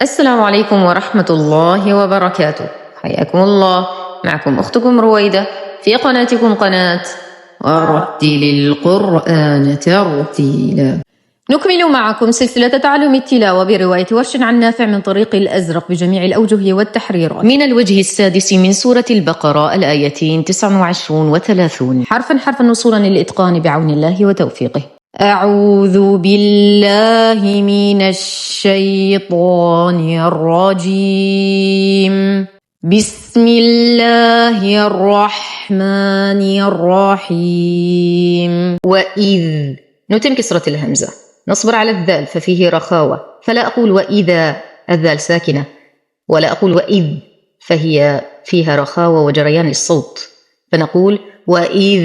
السلام عليكم ورحمة الله وبركاته. حياكم الله، معكم أختكم رويدة في قناتكم قناة ورتل القرآن ترتيلا. نكمل معكم سلسلة تعلم التلاوة برواية ورش عن نافع من طريق الأزرق بجميع الأوجه والتحريرات من الوجه السادس من سورة البقرة الآيتين 29 و30 حرفا وصولا للإتقان بعون الله وتوفيقه. أعوذ بالله من الشيطان الرجيم. بسم الله الرحمن الرحيم. وإذ نتم كسرة الهمزة، نصبر على الذال ففيه رخاوة، فلا أقول وإذا الذال ساكنة، ولا أقول وإذ فهي فيها رخاوة وجريان للصوت، فنقول وإذ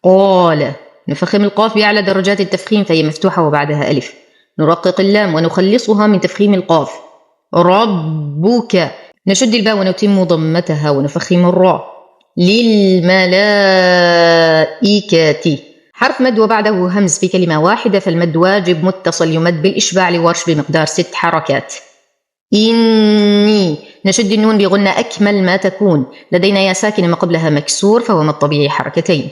قال. نفخم القاف بأعلى درجات التفخيم فهي مفتوحة وبعدها ألف. نرقق اللام ونخلصها من تفخيم القاف. ربك. نشد الباء ونتم ضمتها ونفخم الراء. للملائكة. حرف مد وبعده همز في كلمة واحدة، فالمد واجب متصل يمد بالإشباع لورش بمقدار 6 حركات. إني. نشد النون بغنة أكمل ما تكون، لدينا يا ساكنة ما قبلها مكسور فهو مد طبيعي حركتين.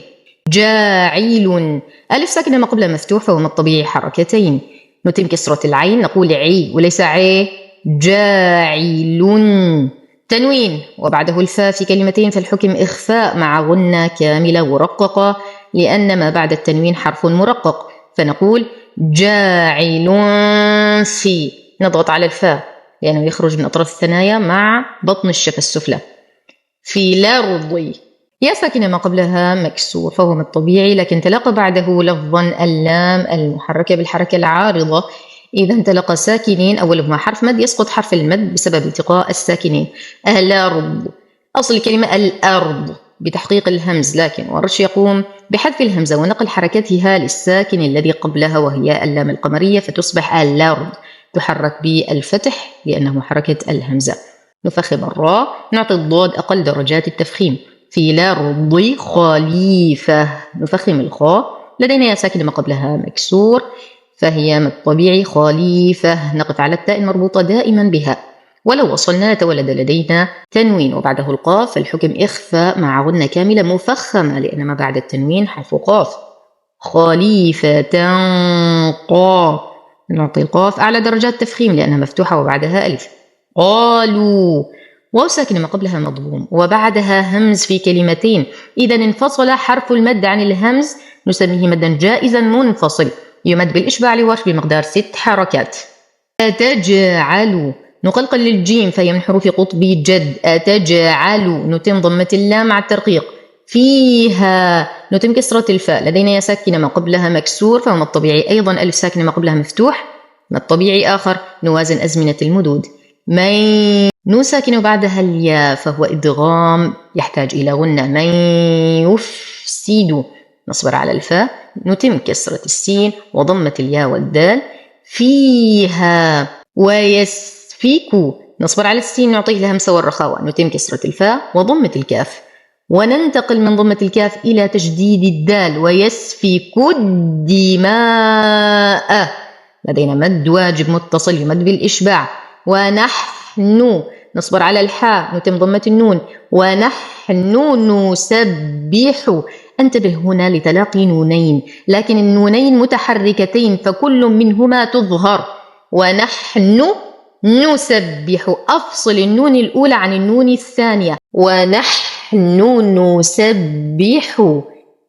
جاعل. ألف ساكنة ما قبلها مفتوح فهو مد طبيعي حركتين. نتم كسرة العين نقول عي وليس عي. جاعل. تنوين وبعده الفاء في كلمتين فالحكم إخفاء مع غنة كاملة مرققة، لأن ما بعد التنوين حرف مرقق، فنقول جاعل في. نضغط على الفاء لأنه يخرج من أطراف الثنايا مع بطن الشفة السفلى. في الأرض. يا ساكنة ما قبلها مكسور فهو مد طبيعي، لكن تلاقى بعده لفظا اللام المحركة بالحركة العارضة. إذا انتلقى ساكنين أولهما حرف مد يسقط حرف المد بسبب التقاء الساكنين. الأرض. أصل الكلمة الأرض بتحقيق الهمز، لكن ورش يقوم بحذف الهمزة ونقل حركتها للساكن الذي قبلها وهي اللام القمرية، فتصبح الأرض، تحرك بالفتح لأنه حركة الهمزة. نفخم الراء، نعطي الضاد أقل درجات التفخيم. في الأرض خليفة. نفخم الخاء، لدينا يا ساكنة ما قبلها مكسور فهي مد طبيعي خليفة، نقف على التاء المربوطة دائما بها. ولو وصلنا يتولد لدينا تنوين وبعده القاف، فالحكم إخفاء مع غنة كاملة مفخمة لأن ما بعد التنوين حرف قاف. خليفة قاف. نعطي القاف أعلى درجات تفخيم لأنها مفتوحة وبعدها ألف. قالوا. واو ساكنة ما قبلها مضموم وبعدها همز في كلمتين، إذا انفصل حرف المد عن الهمز نسميه مدا جائزا منفصل يمد بالإشباع لورش بمقدار 6 حركات. أتجعل. نقلقل للجيم فهي من حروف قطبي جد. أتجعل. نتم ضمة اللام مع الترقيق. فيها. نتم كسرة الفاء، لدينا يا ساكنة ما قبلها مكسور فهو مد طبيعي أيضا، ألف ساكنة ما قبلها مفتوح مد طبيعي آخر. نوازن أزمنة المدود. من. نون ساكنة وبعدها الياء فهو إدغام يحتاج إلى غنة. من يفسد. نصبر على الفاء، نتم كسرة السين وضمة الياء والدال. فيها. ويسفك. نصبر على السين نعطيه الهمسة والرخاوة، نتم كسرة الفاء وضمة الكاف، وننتقل من ضمة الكاف إلى تجديد الدال. ويسفك الدماء. لدينا مد واجب متصل يمد بالإشباع. ونحن. نصبر على الحاء نتم ضمة النون. ونحن نسبح. انتبه هنا لتلاقي نونين، لكن النونين متحركتين فكل منهما تظهر. ونحن نسبح. أفصل النون الأولى عن النون الثانية. ونحن نسبح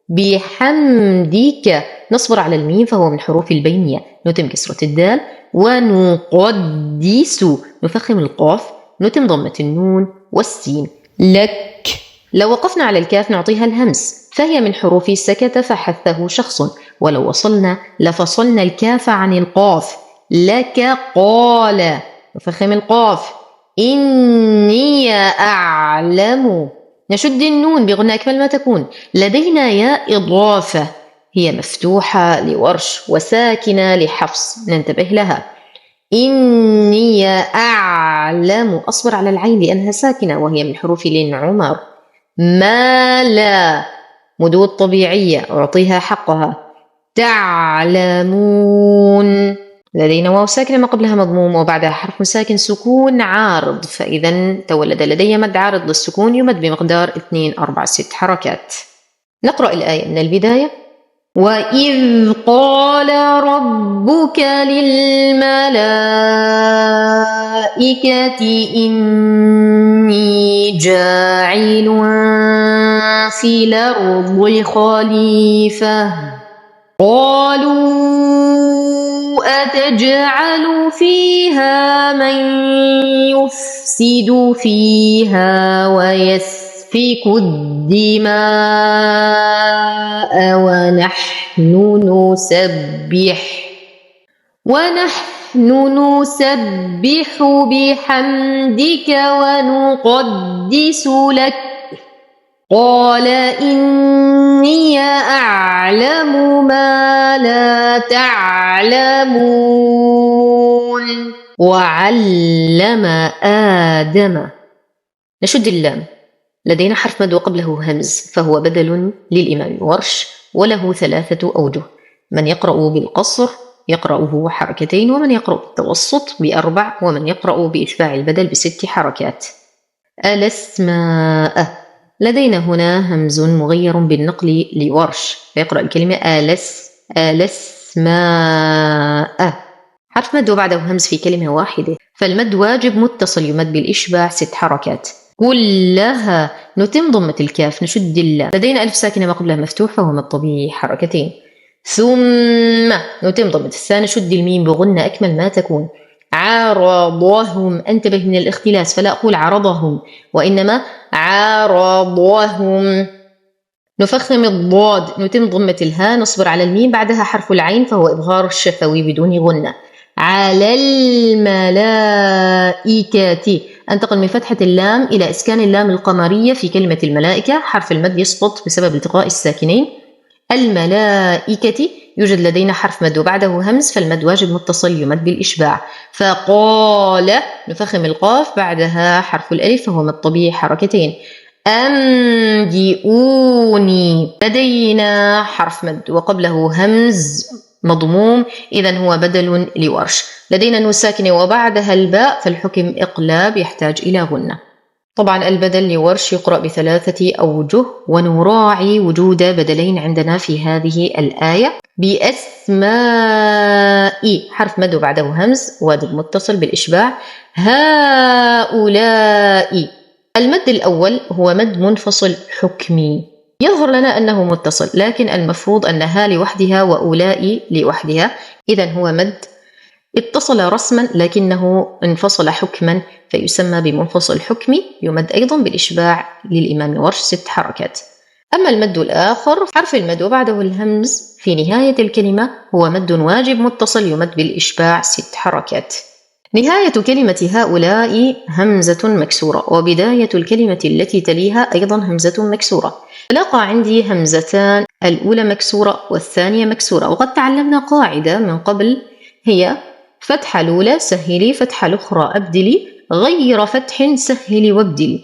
بحمدك. نصبر على الميم فهو من حروف البينية، نتم كسرة الدال. ونقدس. نفخم القاف، نتم ضمة النون والسين. لك. لو وقفنا على الكاف نعطيها الهمس فهي من حروف سكت فحثه شخص، ولو وصلنا لفصلنا الكاف عن القاف. لك قال. نفخم القاف. إني أعلم. نشد النون بغنى أكمل ما تكون، لدينا ياء إضافة هي مفتوحة لورش وساكنة لحفص، ننتبه لها. إني أعلم. أصبر على العين لأنها ساكنة وهي من حروف لين عمر. ما لا. مدود طبيعية أعطيها حقها. تعلمون. لدينا واو ساكنة ما قبلها مضموم وبعدها حرف ساكن سكون عارض، فإذا تولد لدي مد عارض للسكون يمد بمقدار 2 4 6 حركات. نقرأ الآية من البداية. وإذ قال ربك للملائكة إني جاعل في الأرض خليفة قالوا أتجعل فيها من يفسد فيها ويسفك الدماء ونحن نسبح بحمدك ونقدس لك قال إني أعلم ما لا تعلمون وعلم آدم. نشد اللام، لدينا حرف مد وقبله همز فهو بدل للإمام ورش وله 3 أوجه. من يقرأ بالقصر يقرأه حركتين، ومن يقرأ بالتوسط ب4، ومن يقرأ بإتباع البدل ب6 حركات. الأسماء، لدينا هنا همز مغير بالنقل لورش فيقرأ الكلمة الأسماء، حرف مد وبعده همز في كلمة واحدة، فالمد واجب متصل يمد بالإشباع 6 حركات. كلها نتم ضمة الكاف، نشد اللام، لدينا ألف ساكنة ما قبلها مفتوح فهو مد طبيعي حركتين. ثم نتم ضمة الثاء، نشد الميم بغنة أكمل ما تكون. عرضهم، انتبه من الاختلاس فلا أقول عرضهم وإنما عرضهم. نفخم الضاد، نتم ضمة الهاء، نصبر على الميم بعدها حرف العين فهو إظهار الشفوي بدون غنة. على الملائكة، انتقل من فتحة اللام إلى إسكان اللام القمرية في كلمة الملائكة، حرف المد يسقط بسبب التقاء الساكنين. الملائكة يوجد لدينا حرف مد وبعده همز فالمد واجب متصل يمد بالإشباع. فقال نفخم القاف بعدها حرف الألف فهو مد طبيعي حركتين. أنبئوني، لدينا حرف مد وقبله همز مضموم إذن هو بدل لورش. لدينا نون ساكنة وبعدها الباء فالحكم إقلاب يحتاج إلى غنة. طبعا البدل لورش يقرأ ب3 أوجه، ونراعي وجود بدلين عندنا في هذه الآية. بأسماء حرف مد وبعده همز واجب متصل بالإشباع. هؤلاء، المد الأول هو مد منفصل حكمي يظهر لنا أنه متصل، لكن المفروض أنها لوحدها وأولاء لوحدها، إذن هو مد اتصل رسما لكنه انفصل حكما فيسمى بمنفصل حكمي، يمد أيضا بالإشباع للإمام ورش 6 حركات. أما المد الآخر حرف المد وبعده الهمز في نهاية الكلمة هو مد واجب متصل يمد بالإشباع 6 حركات. نهاية كلمة هؤلاء همزة مكسورة، وبداية الكلمة التي تليها أيضا همزة مكسورة، تلاقى عندي همزتان، الأولى مكسورة والثانية مكسورة. وقد تعلمنا قاعدة من قبل هي فتحة الأولى سهلي، فتحة الأخرى أبدلي، غير فتح سهلي وابدلي.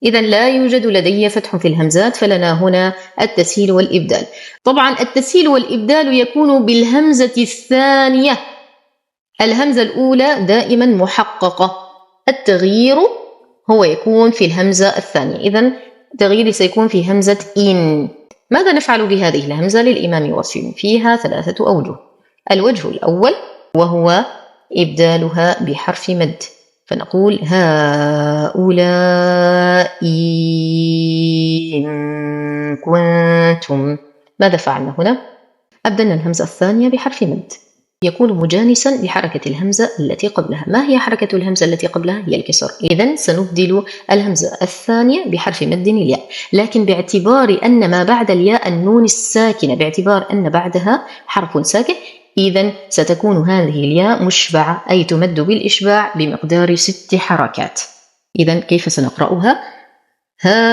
إذن لا يوجد لدي فتح في الهمزات، فلنا هنا التسهيل والإبدال. طبعا التسهيل والإبدال يكون بالهمزة الثانية، الهمزة الأولى دائما محققة، التغيير هو يكون في الهمزة الثانية، إذن التغيير سيكون في همزة إن. ماذا نفعل بهذه الهمزة؟ للإمام ورش فيها 3 أوجه. الوجه الأول وهو إبدالها بحرف مد، فنقول هؤلاء إن كنتم. ماذا فعلنا هنا؟ أبدلنا الهمزة الثانية بحرف مد يكون مجانسا لحركة الهمزة التي قبلها. ما هي حركة الهمزة التي قبلها؟ هي الكسر، إذن سنبدل الهمزة الثانية بحرف مد الياء، لكن باعتبار أن ما بعد الياء النون الساكنة، باعتبار أن بعدها حرف ساكن، إذن ستكون هذه الياء مشبعة أي تمد بالإشباع بمقدار 6 حركات. إذن كيف سنقرأها؟ هؤلاء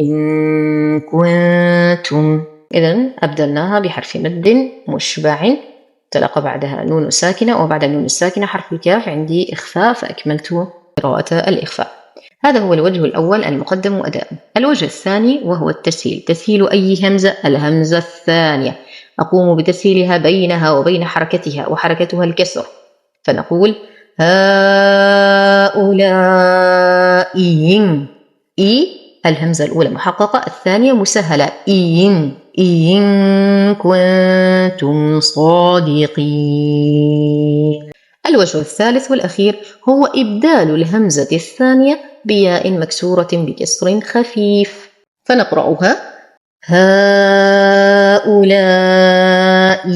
إن كنتم. إذن أبدلناها بحرف مد مشبع تلقى بعدها نون ساكنة، وبعد النون الساكنة حرف الكاف عندي إخفاء فأكملت قراءة الإخفاء. هذا هو الوجه الأول المقدم أداء. الوجه الثاني وهو التسهيل. تسهيل أي همزة؟ الهمزة الثانية. أقوم بتسهيلها بينها وبين حركتها، وحركتها الكسر، فنقول هؤلاء إي، الهمزة الأولى محققة، الثانية مسهلة إن كنتم صادقين. الوجه الثالث والأخير هو إبدال الهمزة الثانية بياء مكسورة بكسر خفيف، فنقرأها هؤلاء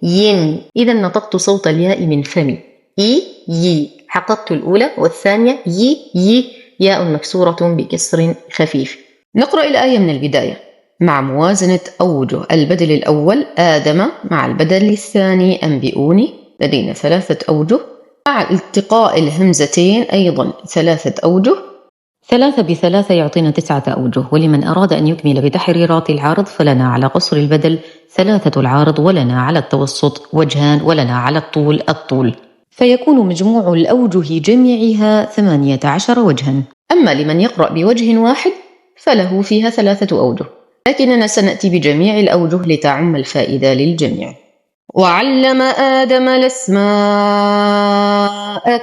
ين. إذا نطقت صوت الياء من فمي يي، حققت الأولى والثانية يي، ياء مكسورة بكسر خفيف. نقرأ الآية من البداية مع موازنة أوجه. البدل الأول آدم مع البدل الثاني أنبئوني، لدينا 3 أوجه، مع التقاء الهمزتين أيضا 3 أوجه. 3 ب3 يعطينا 9 أوجه. ولمن أراد أن يكمل بتحريرات العارض فلنا على قصر البدل 3 العارض، ولنا على التوسط وجهان، ولنا على الطول، فيكون مجموع الأوجه جميعها 18 وجها. أما لمن يقرأ بوجه واحد فله فيها 3 أوجه، لكننا سنأتي بجميع الأوجه لتعم الفائدة للجميع. وعلم آدم الأسماء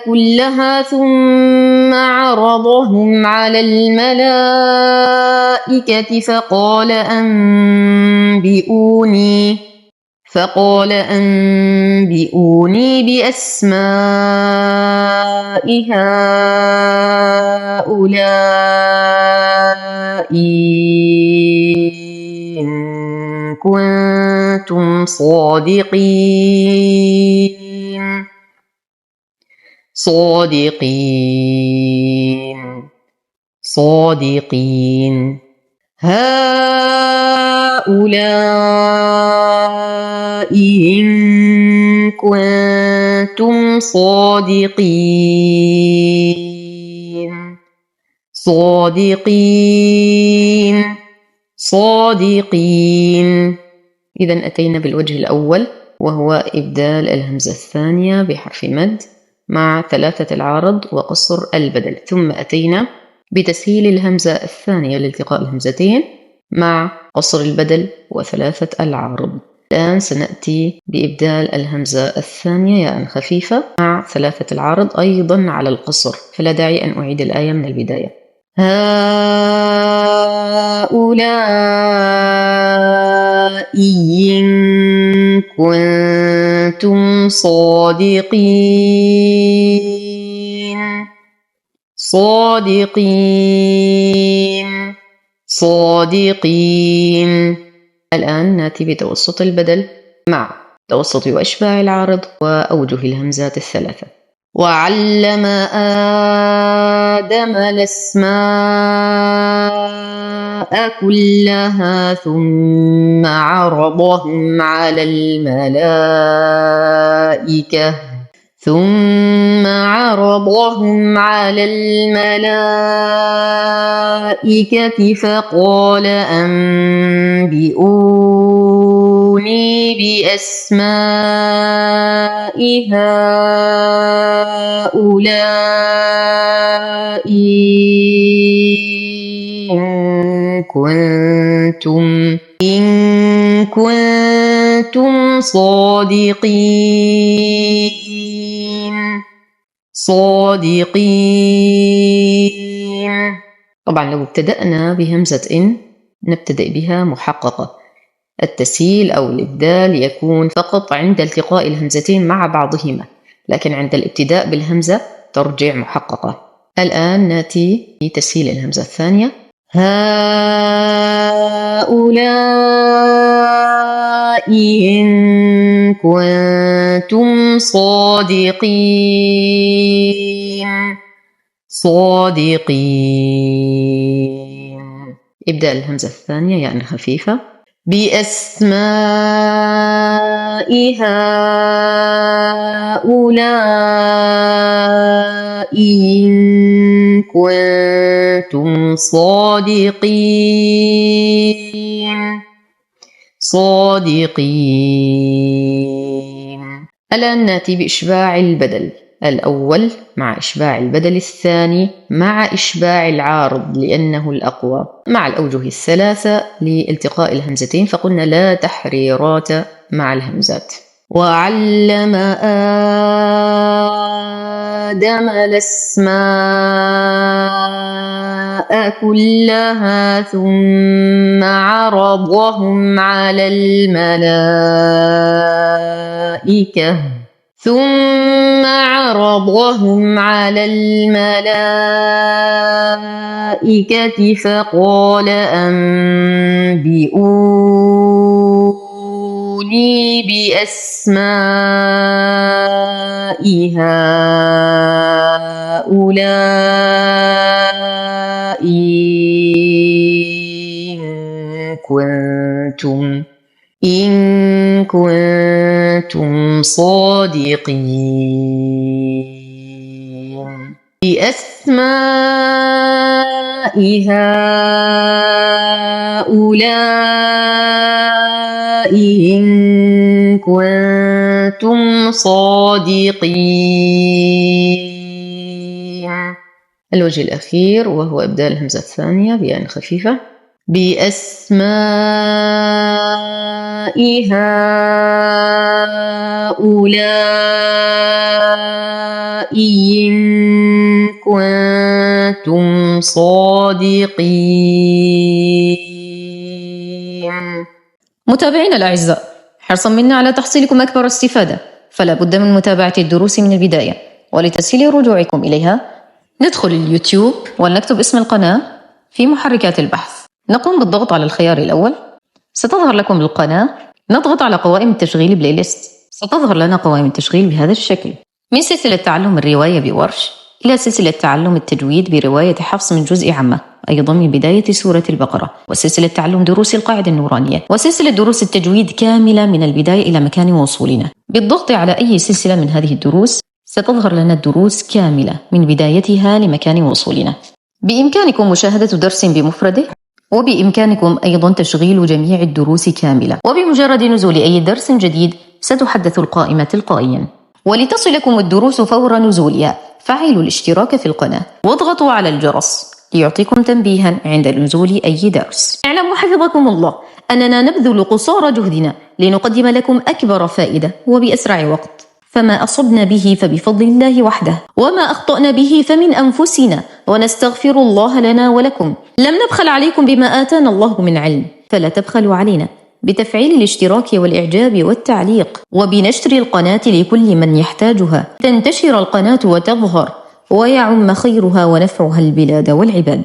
كلها ثم عرضهم على الملائكة فقال أنبئوني بأسماء هؤلاء إن كنتم صادقين. هؤلاء إن كنتم صادقين. إذن أتينا بالوجه الأول وهو إبدال الهمزة الثانية بحرف مد مع 3 العارض وقصر البدل، ثم أتينا بتسهيل الهمزة الثانية لالتقاء الهمزتين مع قصر البدل و3 العارض. الآن سنأتي بإبدال الهمزة الثانية ياء خفيفة مع 3 العارض أيضا على القصر، فلا داعي أن أعيد الآية من البداية. هؤلاء إن كنتم صادقين. الآن نأتي بتوسط البدل مع توسط وإشباع العارض وأوجه الهمزات 3. وعلم آدم الأسماء كلها ثم عرضهم على الملائكة فقال أنبئوني بأسماء هؤلاء إن كنتم صادقين. طبعا لو ابتدأنا بهمزة إن نبتدأ بها محققة. التسهيل أو الإبدال يكون فقط عند التقاء الهمزتين مع بعضهما، لكن عند الابتداء بالهمزة ترجع محققة. الآن نأتي بتسهيل الهمزة الثانية. هؤلاء إن كنتم صادقين. إبدال الهمزة الثانية ياء خفيفة بأسماء هؤلاء إن كنتم صادقين. الآن نأتي بإشباع البدل. الأول مع إشباع البدل الثاني مع إشباع العارض لأنه الأقوى مع الأوجه الثلاثة لالتقاء الهمزتين، فقلنا لا تحريرات مع الهمزات. وعلم آدم الأسماء كلها ثم عرضهم على الملائكة فقال أنبئوني بأسماء هؤلاء إن كنتم صادقين. بأسماء هؤلاء إن كنتم صادقين. الوجه الأخير وهو إبدال الهمزة الثانية بياء خفيفة. بأسماء هؤلاء إن كنتم صادقين. متابعينا الأعزاء، حرصا منا على تحصيلكم أكبر استفادة، فلا بد من متابعة الدروس من البداية، ولتسهيل رجوعكم إليها ندخل اليوتيوب ونكتب اسم القناة في محركات البحث، نقوم بالضغط على الخيار الأول، ستظهر لكم القناة، نضغط على قوائم التشغيل بلاي ليست، ستظهر لنا قوائم التشغيل بهذا الشكل، من سلسلة تعلم الرواية بورش إلى سلسلة تعلم التجويد برواية حفص من جزء عامة، أيضا من بداية سورة البقرة، وسلسلة تعلم دروس القاعدة النورانية، وسلسلة دروس التجويد كاملة من البداية إلى مكان وصولنا. بالضغط على أي سلسلة من هذه الدروس ستظهر لنا الدروس كاملة من بدايتها لمكان وصولنا. بإمكانكم مشاهدة درس بمفرده، وبإمكانكم أيضا تشغيل جميع الدروس كاملة، وبمجرد نزول أي درس جديد ستحدث القائمة تلقائيا. ولتصلكم الدروس فور نزولها فعلوا الاشتراك في القناة واضغطوا على الجرس ليعطيكم تنبيها عند نزول أي درس. اعلموا حفظكم الله أننا نبذل قصارى جهدنا لنقدم لكم أكبر فائدة وبأسرع وقت، فما أصبنا به فبفضل الله وحده، وما أخطأنا به فمن أنفسنا، ونستغفر الله لنا ولكم. لم نبخل عليكم بما آتانا الله من علم، فلا تبخلوا علينا بتفعيل الاشتراك والإعجاب والتعليق، وبنشر القناة لكل من يحتاجها، تنتشر القناة وتظهر ويعم خيرها ونفعها البلاد والعباد.